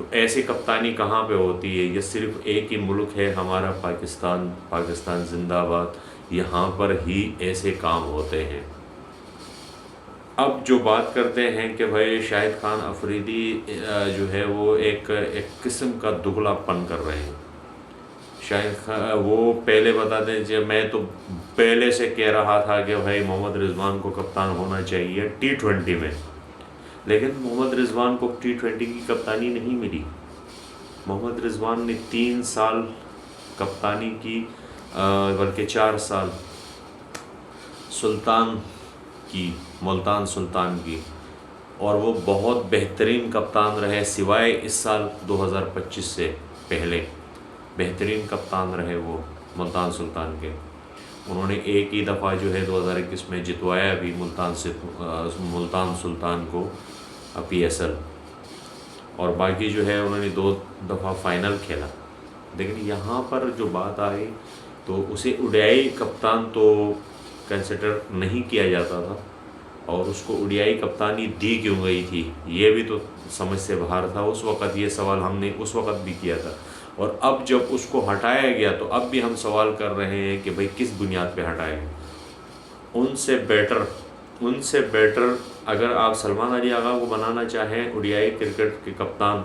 تو ایسی کپتانی کہاں پہ ہوتی ہے؟ یہ صرف ایک ہی ملک ہے ہمارا پاکستان، پاکستان زندہ آباد، یہاں پر ہی ایسے کام ہوتے ہیں۔ اب جو بات کرتے ہیں کہ بھائی شاہد خان افریدی جو ہے وہ ایک قسم کا دگلا پن کر رہے ہیں۔ شاہد خان وہ پہلے بتا دیں جب میں تو پہلے سے کہہ رہا تھا کہ بھائی محمد رضوان کو کپتان ہونا چاہیے T20 میں، لیکن محمد رضوان کو T20 کی کپتانی نہیں ملی۔ محمد رضوان نے 3 سال کپتانی کی، بلکہ 4 سال سلطان کی، ملتان سلطان کی، اور وہ بہت بہترین کپتان رہے، سوائے اس سال 2025 سے پہلے بہترین کپتان رہے وہ ملتان سلطان کے۔ انہوں نے ایک ہی دفعہ جو ہے 2021 میں جتوایا بھی ملتان سلطان کو PSL، اور باقی جو ہے انہوں نے 2 دفعہ فائنل کھیلا۔ لیکن یہاں پر جو بات آئی تو اسے اوڈیائی کپتان تو کنسیڈر نہیں کیا جاتا تھا، اور اس کو اوڈیائی کپتانی دی کیوں گئی تھی یہ بھی تو سمجھ سے باہر تھا۔ اس وقت یہ سوال ہم نے اس وقت بھی کیا تھا، اور اب جب اس کو ہٹایا گیا تو اب بھی ہم سوال کر رہے ہیں کہ بھئی کس بنیاد پہ ہٹایا گیا؟ ان سے بیٹر اگر آپ سلمان علی آغا کو بنانا چاہیں اوڈیائی کرکٹ کے کپتان،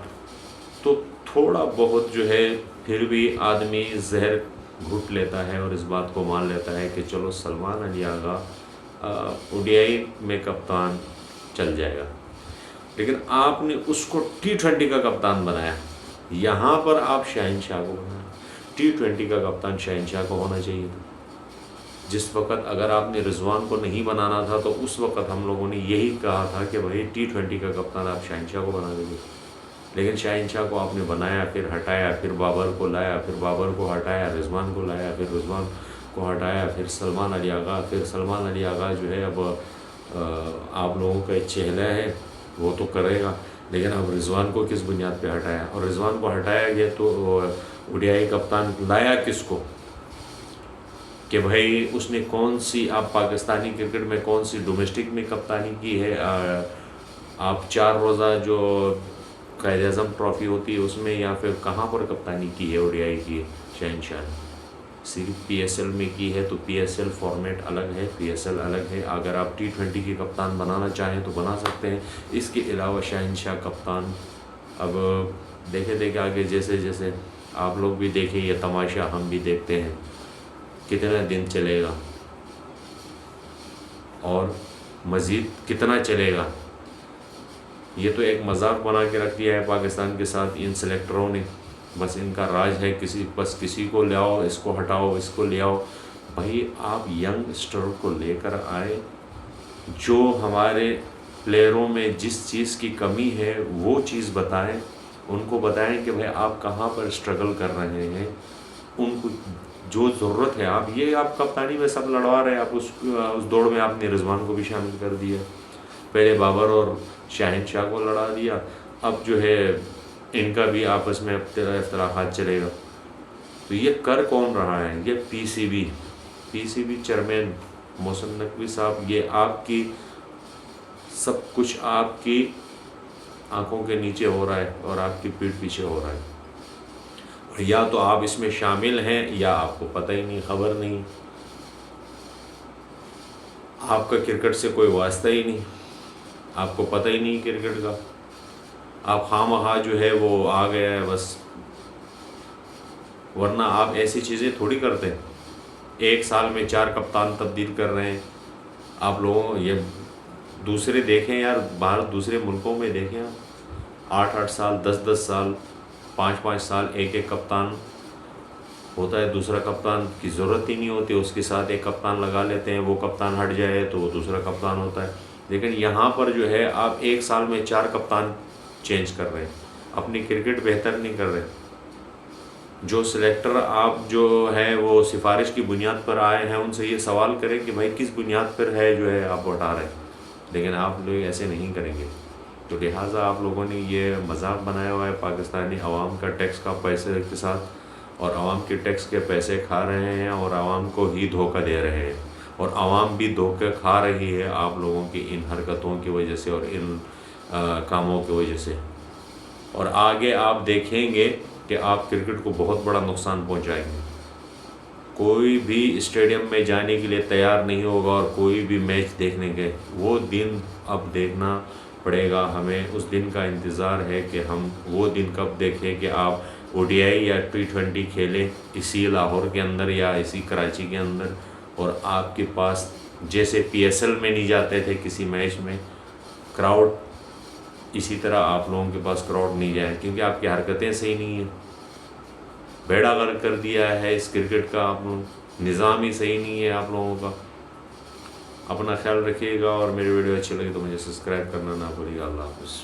تو تھوڑا بہت جو ہے پھر بھی آدمی زہر گھٹ لیتا ہے اور اس بات کو مان لیتا ہے کہ چلو سلمان علی آغا اوڈیائی میں کپتان چل جائے گا، لیکن آپ نے اس کو T20 کا کپتان بنایا۔ یہاں پر آپ شہنشاہ کو بنایا، T20 کا کپتان شہنشاہ کو ہونا چاہیے تھا۔ جس وقت اگر آپ نے رضوان کو نہیں بنانا تھا تو اس وقت ہم لوگوں نے یہی کہا تھا کہ بھائی T20 کا کپتان آپ شہنشاہ کو بنا دیں گے، لیکن شہنشاہ کو آپ نے بنایا، پھر ہٹایا، پھر بابر کو لایا، پھر بابر کو ہٹایا، رضوان کو لایا، پھر رضوان کو ہٹایا، پھر سلمان علی آغا۔ پھر سلمان علی آغا جو ہے اب آپ لوگوں کا چہلہ ہے وہ تو کرے گا، لیکن اب رضوان کو کس بنیاد پہ ہٹایا؟ اور رضوان کو ہٹایا گیا تو اوڈیائی کپتان لایا کس کو؟ کہ بھائی اس نے کون سی، آپ پاکستانی کرکٹ میں کون سی ڈومیسٹک میں کپتانی کی ہے؟ آپ 4 روزہ جو قائد اعظم ٹرافی ہوتی ہے اس میں، یا پھر کہاں پر کپتانی کی ہے اوڈیائی کی؟ شہنشاہ نے صرف PSL میں کی ہے، تو PSL فارمیٹ الگ ہے، PSL الگ ہے۔ اگر آپ T20 کی کپتان بنانا چاہیں تو بنا سکتے ہیں۔ اس کے علاوہ شہنشاہ کپتان اب دیکھے آگے جیسے جیسے آپ لوگ بھی دیکھیں، یہ تماشا ہم بھی دیکھتے ہیں کتنا دن چلے گا اور مزید کتنا چلے گا۔ یہ تو ایک مذاق بنا کے رکھ دیا ہے پاکستان کے ساتھ ان سلیکٹروں نے، بس ان کا راج ہے کسی کو لے آؤ، اس کو ہٹاؤ، اس کو لے آؤ۔ بھائی آپ ینگ اسٹر کو لے کر آئے، جو ہمارے پلیئروں میں جس چیز کی کمی ہے وہ چیز بتائیں، ان کو بتائیں کہ بھائی آپ کہاں پر اسٹرگل کر رہے ہیں، ان کو جو ضرورت ہے۔ آپ کپتانی میں سب لڑوا رہے ہیں، آپ اس دوڑ میں آپ نے رضوان کو بھی شامل کر دیا، پہلے بابر اور شہنشاہ کو لڑا دیا، اب جو ہے ان کا بھی آپس میں اختلافات چلے گا۔ تو یہ کر کون رہا ہے؟ یہ پی C B chairman Mohsin Naqvi صاحب، یہ آپ کی سب کچھ آپ کی آنکھوں کے نیچے ہو رہا ہے اور آپ کی پیٹھ پیچھے ہو رہا ہے۔ یا تو آپ اس میں شامل ہیں یا آپ کو پتہ ہی نہیں، خبر نہیں، آپ کا کرکٹ سے کوئی واسطہ ہی نہیں، آپ کو پتہ ہی نہیں کرکٹ کا، آپ خواہ مخواہ جو ہے وہ آ گیا ہے بس۔ ورنہ آپ ایسی چیزیں تھوڑی کرتے ہیں، 1 سال میں 4 کپتان تبدیل کر رہے ہیں آپ لوگوں۔ یہ دوسرے دیکھیں یار، باہر دوسرے ملکوں میں دیکھیں آپ، 8 سال 10 سال 5 سال ایک کپتان ہوتا ہے، دوسرا کپتان کی ضرورت ہی نہیں ہوتی، اس کے ساتھ ایک کپتان لگا لیتے ہیں، وہ کپتان ہٹ جائے تو وہ دوسرا کپتان ہوتا ہے۔ لیکن یہاں پر جو ہے آپ 1 سال میں 4 کپتان چینج کر رہے ہیں، اپنی کرکٹ بہتر نہیں کر رہے۔ جو سلیکٹر آپ جو ہے وہ سفارش کی بنیاد پر آئے ہیں، ان سے یہ سوال کریں کہ بھائی کس بنیاد پر ہے جو ہے آپ ہٹا رہے ہیں، لیکن آپ لوگ ایسے نہیں کریں گے۔ تو لہٰذا آپ لوگوں نے یہ مذاق بنایا ہوا ہے پاکستانی عوام کا ٹیکس کا پیسے کے ساتھ، اور عوام کے ٹیکس کے پیسے کھا رہے ہیں اور عوام کو ہی دھوکہ دے رہے ہیں، اور عوام بھی دھوکہ کھا رہی ہے آپ لوگوں کی ان حرکتوں کی وجہ سے اور ان کاموں کی وجہ سے۔ اور آگے آپ دیکھیں گے کہ آپ کرکٹ کو بہت بڑا نقصان پہنچائیں گے. کوئی بھی اسٹیڈیم میں جانے کے لیے تیار نہیں ہوگا اور کوئی بھی میچ دیکھنے کے. وہ دن اب دیکھنا پڑے گا ہمیں. اس دن کا انتظار ہے کہ ہم وہ دن کب دیکھیں کہ آپ ODI یا T20 کھیلیں اسی لاہور کے اندر یا اسی کراچی کے اندر, اور آپ کے پاس جیسے PSL میں نہیں جاتے تھے کسی میچ میں کراؤڈ, اسی طرح آپ لوگوں کے پاس کراؤڈ نہیں جائے, کیونکہ آپ کی حرکتیں صحیح نہیں ہیں. بیڑا غرق کر دیا ہے اس کرکٹ کا آپ لوگ, نظام ہی صحیح نہیں ہے آپ لوگوں کا. اپنا خیال رکھیے گا, اور میری ویڈیو اچھی لگی تو مجھے سبسکرائب کرنا نہ بھولیے گا. اللہ حافظ.